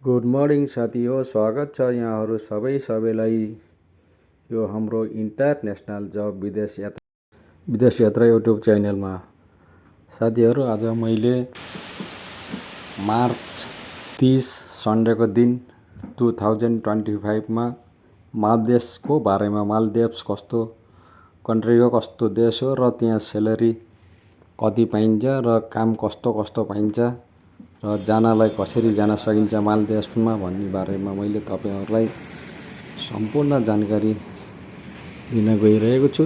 Good morning साथी हो, स्वागत छ यहाँहरू सबैलाई यो हाम्रो इन्टरनेसनल जब विदेश यात्रा युट्युब च्यानलमा। साथीहरू, आज मैले मार्च 30 सन्डेको दिन 2025मा मालदेशको बारेमा, मालदिभ्स कस्तो कन्ट्री हो, कस्तो देश हो र त्यहाँ सेलेरी कति पाइन्छ र काम कस्तो कस्तो पाइन्छ र जानलाई कसरी जान सकिन्छ मालदेशमा भन्ने बारेमा मैले तपाईँहरूलाई सम्पूर्ण जानकारी दिन गइरहेको छु।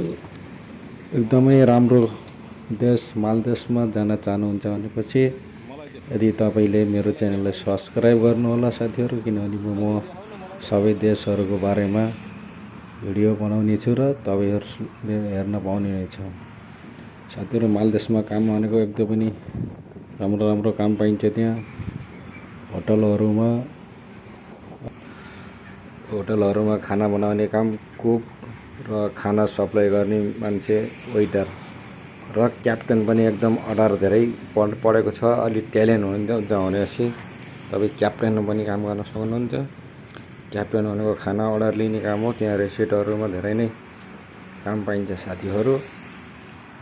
एकदमै राम्रो देश मालदेशमा जान चाहनुहुन्छ भनेपछि यदि तपाईँले मेरो च्यानललाई सब्सक्राइब गर्नुहोला साथीहरू, किनभने म सबै देशहरूको बारेमा भिडियो बनाउने छु र तपाईँहरूले हेर्न पाउने रहेछ। साथीहरू, मालदेशमा काम भनेको एकदमै राम्रो काम पाइन्छ। त्यहाँ होटलहरूमा खाना बनाउने काम, कुक र खाना सप्लाई गर्ने मान्छे, वेटर र क्याप्टेन पनि एकदम अर्डर धेरै पढेको छ, अलिक ट्यालेन्ट हुनुहुन्छ भनेपछि तपाईँ क्याप्टेनमा पनि काम गर्न सक्नुहुन्छ। क्याप्टेन भनेको खाना अर्डर लिने काम हो। त्यहाँ रेस्टुरेन्टहरूमा धेरै नै काम पाइन्छ साथीहरू।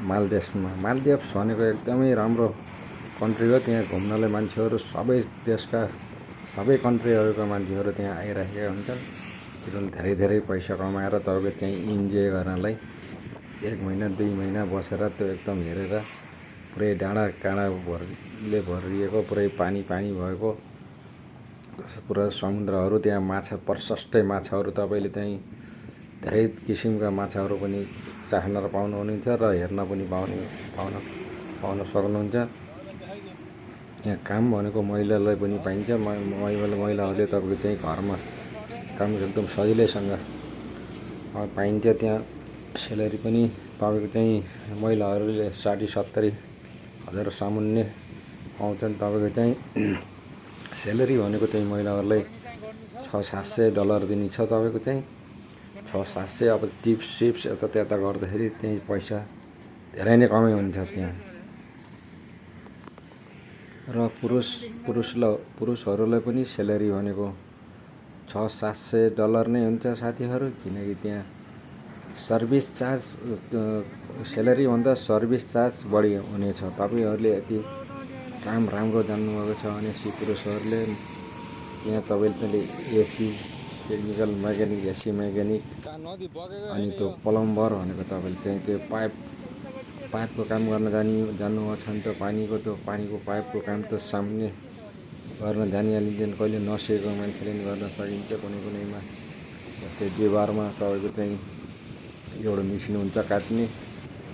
मालदिभ्स भनेको एकदमै राम्रो कन्ट्री हो। त्यहाँ घुम्नलाई मान्छेहरू सबै देशका सबै कन्ट्रीहरूका मान्छेहरू त्यहाँ आइरहेका हुन्छन्। किनभने धेरै पैसा कमाएर तपाईँको त्यहीँ इन्जोय गर्नलाई 1 महिना 2 महिना बसेर त्यो एकदम हेरेर पुरै डाँडा काँडाले भरिएको, पुरै पानी भएको पुरा समुद्रहरू, त्यहाँ माछा प्रशस्तै माछाहरू, तपाईँले त्यहीँ धेरै किसिमका माछाहरू पनि चाख्न पाउनुहुन्छ र हेर्न पनि पाउन सक्नुहुन्छ। यहाँ काम भनेको महिलालाई पनि पाइन्छ। महिलाहरूले तपाईँको चाहिँ घरमा काम एकदम सजिलैसँग पाइन्छ। त्यहाँ सेलेरी पनि तपाईँको चाहिँ महिलाहरूले 60-70 हजार सामुन्ने पाउँछन्। तपाईँको चाहिँ सेलेरी भनेको चाहिँ महिलाहरूलाई $600-700 दिने छ। तपाईँको चाहिँ 600-700। अब टिप्स यता गर्दाखेरि त्यही पैसा धेरै नै कमै हुन्छ त्यहाँ। र पुरुषहरूलाई पनि सेलेरी भनेको $600-700 नै हुन्छ साथीहरू, किनकि त्यहाँ सर्भिस चार्ज सेलेरीभन्दा सर्भिस चार्ज बढी हुनेछ। तपाईँहरूले यदि काम राम्रो जान्नुभएको छ भनेपछि पुरुषहरूले त्यहाँ तपाईँले AC technical mechanic, AC mechanic, अनि त्यो प्लम्बर भनेको तपाईँले चाहिँ त्यो पाइपको काम गर्न जान्नुभएको छ भने त पानीको पाइपको काम त सामान्य गर्न जानिहालिन्छन्। कहिले नसिकेको मान्छेले पनि गर्न सकिन्छ। कुनैमा जस्तै बिहारमा तपाईँको चाहिँ एउटा मिसिन हुन्छ काट्ने,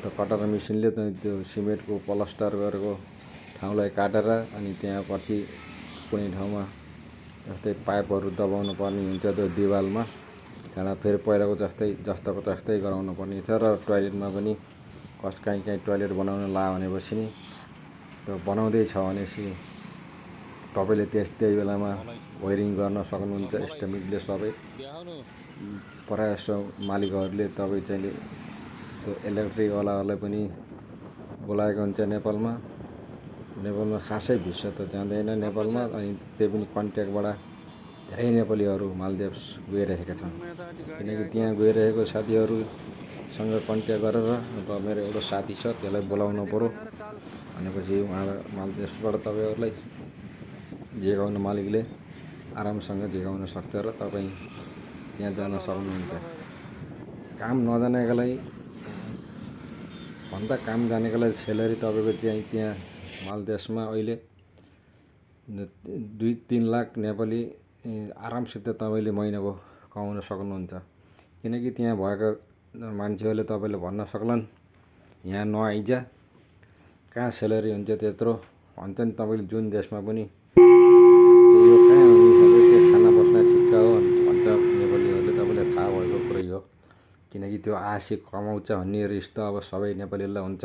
त कटर मिसिनले त्यो सिमेन्टको प्लास्टर गरेको ठाउँलाई काटेर अनि त्यहाँ पछि कुनै ठाउँमा जस्तै पाइपहरू दबाउनु पर्ने हुन्छ त्यो दिवालमा, त्यहाँबाट फेरि पहिलाको जस्तोको तस्तै गराउनु पर्ने छ। र टोयलेटमा पनि कहीँ टोयलेट बनाउन भनेपछि नि त्यो बनाउँदैछ भनेपछि तपाईँले त्यही बेलामा वायरिङ गर्न सक्नुहुन्छ। एस्टिमेटले सबै प्रायः जस्तो मालिकहरूले तपाईँ चाहिँ त्यो इलेक्ट्रिकवालाहरूलाई पनि बोलाएको हुन्छ नेपालमा खासै भिसा त जाँदैन नेपालमा। अनि त्यही पनि कन्ट्याक्टबाट धेरै नेपालीहरू मालदिभ्स गइरहेका छन्। किनकि त्यहाँ गइरहेको साथीहरूसँग कन्ट्याक्ट गरेर अब मेरो एउटा साथी छ, त्यसलाई बोलाउनु पऱ्यो भनेपछि मालदिभ्सबाट तपाईँहरूलाई झिकाउन मालिकले आरामसँग झिकाउन सक्छ र तपाईँ त्यहाँ जान सक्नुहुन्छ। काम नजानेकोलाई भन्दा काम जानेकोलाई सेलेरी तपाईँको त्यहाँ मालदेशमा अहिले 2-3 लाख नेपाली आरामसित तपाईँले महिनाको कमाउन सक्नुहुन्छ। किनकि त्यहाँ भएका मान्छेहरूले तपाईँले भन्न सक्लान् यहाँ नआइज, कहाँ सेलेरी हुन्छ त्यत्रो भन्छन्। तपाईँले जुन देशमा पनि यो कहाँ हुने त्यो खाना बस्न ठिक्का हो भन्छ नेपालीहरूले, तपाईँलाई थाहा भएको कुरै हो। किनकि त्यो आशी कमाउँछ भन्ने रिस त अब सबै नेपालीलाई हुन्छ।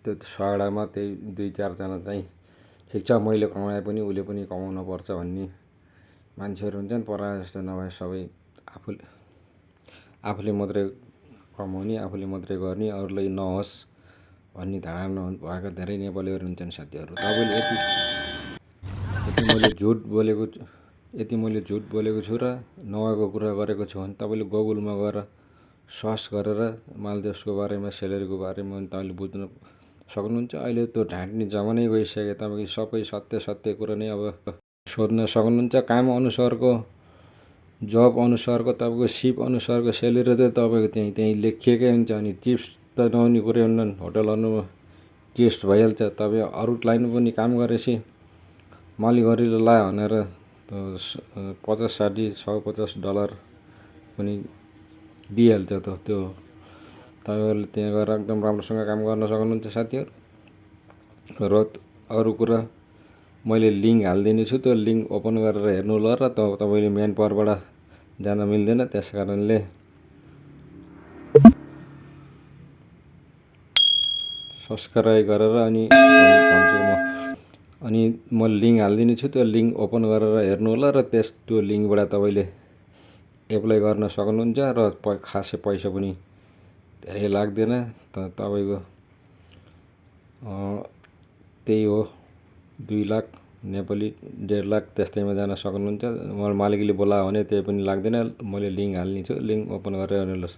त्यो 100वटामा त्यही 2-4 जना चाहिँ ठिक छ मैले कमाए पनि उसले पनि कमाउनु पर्छ भन्ने मान्छेहरू हुन्छन्। प्रायः जस्तो नभए सबै आफूले मात्रै कमाउने, आफूले मात्रै गर्ने, अरूलाई नहोस् भन्ने धारणा भएका धेरै नेपालीहरू हुन्छन् साथीहरू। तपाईँले यति यदि मैले झुट बोलेको यदि मैले झुट बोलेको छु र नभएको कुरा गरेको छु भने तपाईँले गुगलमा गएर सर्च गरेर मालदिभ्सको बारेमा सेलेरीको बारेमा तपाईँले बुझ्न सक्नुहुन्छ। अहिले त्यो ढाँट्ने जमानै गइसक्यो। तपाईँको सबै सत्य कुरा नै अब सोध्न सक्नुहुन्छ। काम अनुसारको जब अनुसारको तपाईँको सिप अनुसारको सेलेरी त तपाईँको त्यहीँ लेखिएकै हुन्छ। अनि टिप्स त नहुने कुरै हुन्न। होटलहरूमा टिप्स भइहाल्छ। तपाईँ अरू लाइनमा पनि काम गरेपछि मालिकहरूले लायो भनेर $50-60-$150 पनि दिइहाल्छ त। त्यो तपाईँहरूले त्यहाँ गएर एकदम राम्रोसँग काम गर्न सक्नुहुन्छ साथीहरू। र अरू कुरा मैले लिङ्क हालिदिने छु, त्यो लिङ्क ओपन गरेर हेर्नु होला र तपाईँले म्यान पावरबाट जान मिल्दैन। त्यस कारणले सब्सक्राइब गरेर अनि भन्छु म लिङ्क हालिदिने छु, त्यो लिङ्क ओपन गरेर हेर्नु होला र त्यो लिङ्कबाट तपाईँले एप्लाई गर्न सक्नुहुन्छ। र खासै पैसा पनि धेरै लाग्दैन। तपाईँको त्यही हो, 2 लाख नेपाली, 1.5 लाख त्यस्तैमा जान सक्नुहुन्छ। मलाई मालिकले बोलायो भने त्यही पनि लाग्दैन। मैले लिङ्क हाल्ने छु, लिङ्क ओपन गरेर हेर्नुहोस्।